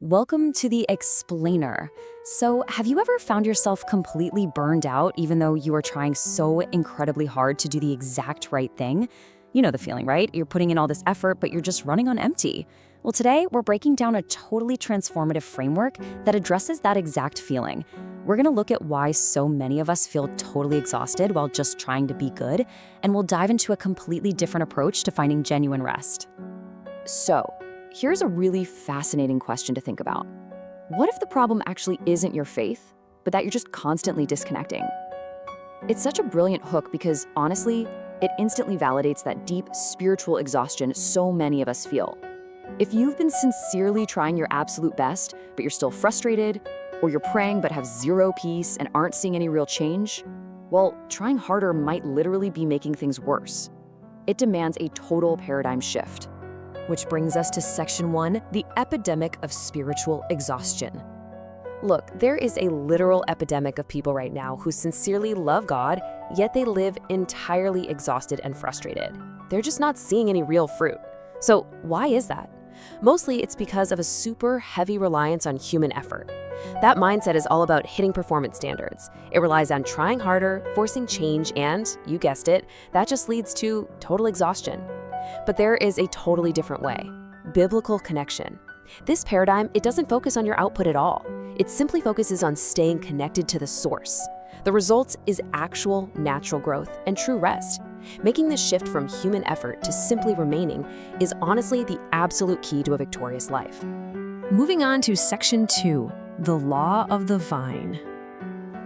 Welcome to the Explainer. So, have you ever found yourself completely burned out even though you are trying so incredibly hard to do the exact right thing? You know the feeling, right? You're putting in all this effort, but you're just running on empty. Well, today we're breaking down a totally transformative framework that addresses that exact feeling. We're going to look at why so many of us feel totally exhausted while just trying to be good, and we'll dive into a completely different approach to finding genuine rest. So, here's a really fascinating question to think about. What if the problem actually isn't your faith, but that you're just constantly disconnecting? It's such a brilliant hook because, honestly, it instantly validates that deep spiritual exhaustion so many of us feel. If you've been sincerely trying your absolute best, but you're still frustrated, or you're praying but have zero peace and aren't seeing any real change, well, trying harder might literally be making things worse. It demands a total paradigm shift. Which brings us to Section 1, the epidemic of spiritual exhaustion. Look, there is a literal epidemic of people right now who sincerely love God, yet they live entirely exhausted and frustrated. They're just not seeing any real fruit. So why is that? Mostly it's because of a super heavy reliance on human effort. That mindset is all about hitting performance standards. It relies on trying harder, forcing change, and, you guessed it, that just leads to total exhaustion. But there is a totally different way. Biblical connection. This paradigm, it doesn't focus on your output at all. It simply focuses on staying connected to the source. The result is actual natural growth and true rest. Making this shift from human effort to simply remaining is honestly the absolute key to a victorious life. Moving on to Section 2, the law of the vine.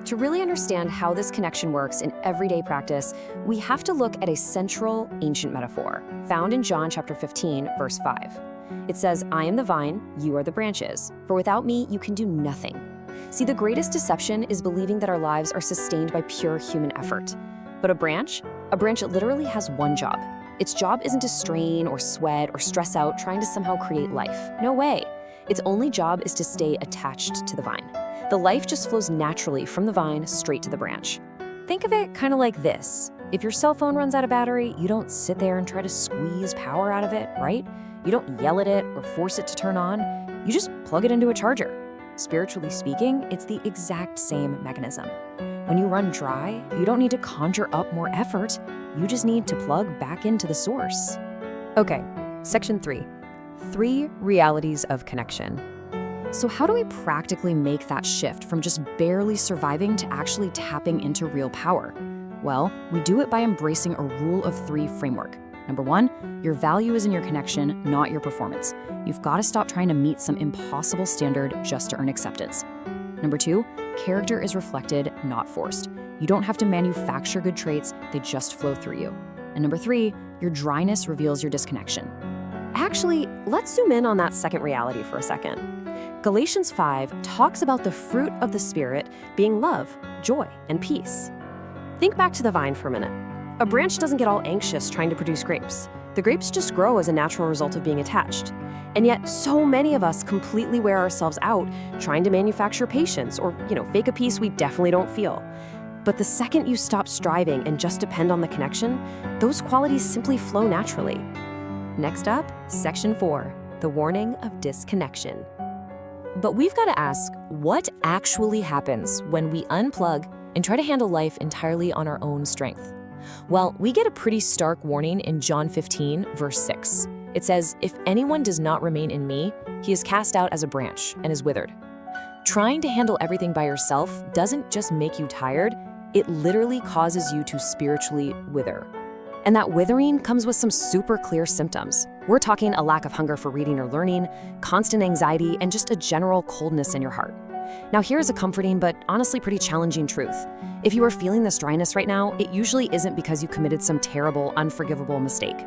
To really understand how this connection works in everyday practice, we have to look at a central ancient metaphor found in John chapter 15, verse 5. It says, "I am the vine, you are the branches, for without me you can do nothing." See, the greatest deception is believing that our lives are sustained by pure human effort. But a branch literally has one job. Its job isn't to strain or sweat or stress out trying to somehow create life. No way. Its only job is to stay attached to the vine. The life just flows naturally from the vine straight to the branch. Think of it kind of like this. If your cell phone runs out of battery, you don't sit there and try to squeeze power out of it, right? You don't yell at it or force it to turn on. You just plug it into a charger. Spiritually speaking, it's the exact same mechanism. When you run dry, you don't need to conjure up more effort. You just need to plug back into the source. Okay, Section 3. 3 realities of connection. So how do we practically make that shift from just barely surviving to actually tapping into real power? Well, we do it by embracing a rule of 3 framework. Number 1, your value is in your connection, not your performance. You've got to stop trying to meet some impossible standard just to earn acceptance. Number 2, character is reflected, not forced. You don't have to manufacture good traits, they just flow through you. And number 3, your dryness reveals your disconnection. Actually, let's zoom in on that second reality for a second. Galatians 5 talks about the fruit of the Spirit being love, joy, and peace. Think back to the vine for a minute. A branch doesn't get all anxious trying to produce grapes. The grapes just grow as a natural result of being attached. And yet, so many of us completely wear ourselves out trying to manufacture patience or, fake a peace we definitely don't feel. But the second you stop striving and just depend on the connection, those qualities simply flow naturally. Next up, Section 4, the warning of disconnection. But we've got to ask, what actually happens when we unplug and try to handle life entirely on our own strength? Well, we get a pretty stark warning in John 15, verse 6. It says, "If anyone does not remain in me, he is cast out as a branch and is withered." Trying to handle everything by yourself doesn't just make you tired, it literally causes you to spiritually wither. And that withering comes with some super clear symptoms. We're talking a lack of hunger for reading or learning, constant anxiety, and just a general coldness in your heart. Now here's a comforting but honestly pretty challenging truth. If you are feeling this dryness right now, it usually isn't because you committed some terrible, unforgivable mistake.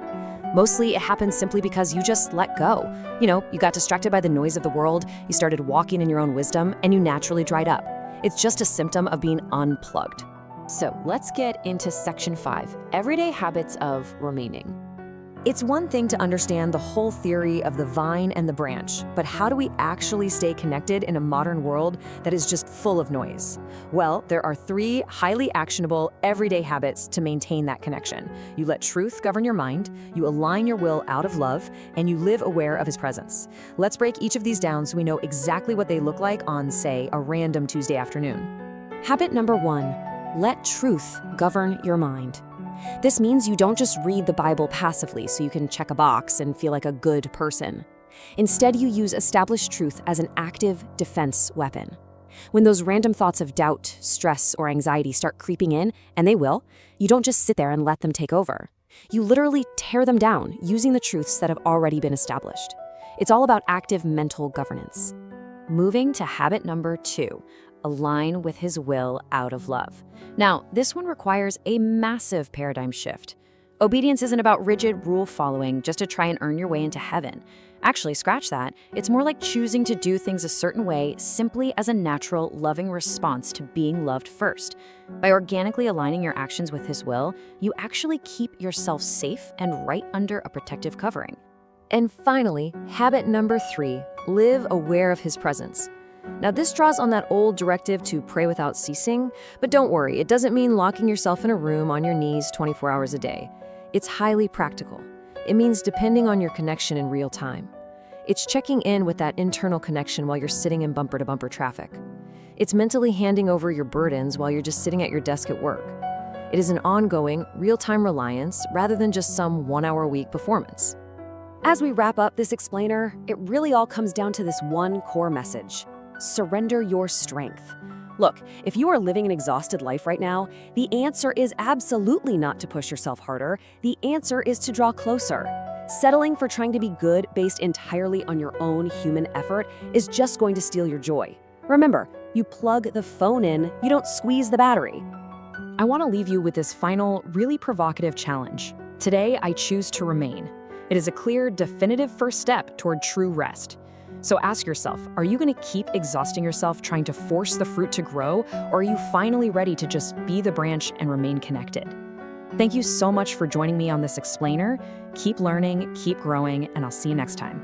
Mostly it happens simply because you just let go. You got distracted by the noise of the world, you started walking in your own wisdom, and you naturally dried up. It's just a symptom of being unplugged. So let's get into Section 5, everyday habits of remaining. It's one thing to understand the whole theory of the vine and the branch, but how do we actually stay connected in a modern world that is just full of noise? Well, there are 3 highly actionable, everyday habits to maintain that connection. You let truth govern your mind, you align your will out of love, and you live aware of His presence. Let's break each of these down so we know exactly what they look like on, say, a random Tuesday afternoon. Habit number 1, let truth govern your mind. This means you don't just read the Bible passively so you can check a box and feel like a good person. Instead, you use established truth as an active defense weapon. When those random thoughts of doubt, stress, or anxiety start creeping in, and they will, you don't just sit there and let them take over. You literally tear them down using the truths that have already been established. It's all about active mental governance. Moving to habit number 2. Align with His will out of love. Now, this one requires a massive paradigm shift. Obedience isn't about rigid rule following just to try and earn your way into heaven. Actually, scratch that. It's more like choosing to do things a certain way simply as a natural, loving response to being loved first. By organically aligning your actions with His will, you actually keep yourself safe and right under a protective covering. And finally, habit number 3, live aware of His presence. Now, this draws on that old directive to pray without ceasing, but don't worry, it doesn't mean locking yourself in a room on your knees 24 hours a day. It's highly practical. It means depending on your connection in real time. It's checking in with that internal connection while you're sitting in bumper-to-bumper traffic. It's mentally handing over your burdens while you're just sitting at your desk at work. It is an ongoing, real-time reliance rather than just some 1-hour-a-week performance. As we wrap up this explainer, it really all comes down to this one core message. Surrender your strength. Look, if you are living an exhausted life right now, the answer is absolutely not to push yourself harder. The answer is to draw closer. Settling for trying to be good based entirely on your own human effort is just going to steal your joy. Remember, you plug the phone in, you don't squeeze the battery. I want to leave you with this final, really provocative challenge. Today, I choose to remain. It is a clear, definitive first step toward true rest. So ask yourself, are you going to keep exhausting yourself trying to force the fruit to grow, or are you finally ready to just be the branch and remain connected? Thank you so much for joining me on this explainer. Keep learning, keep growing, and I'll see you next time.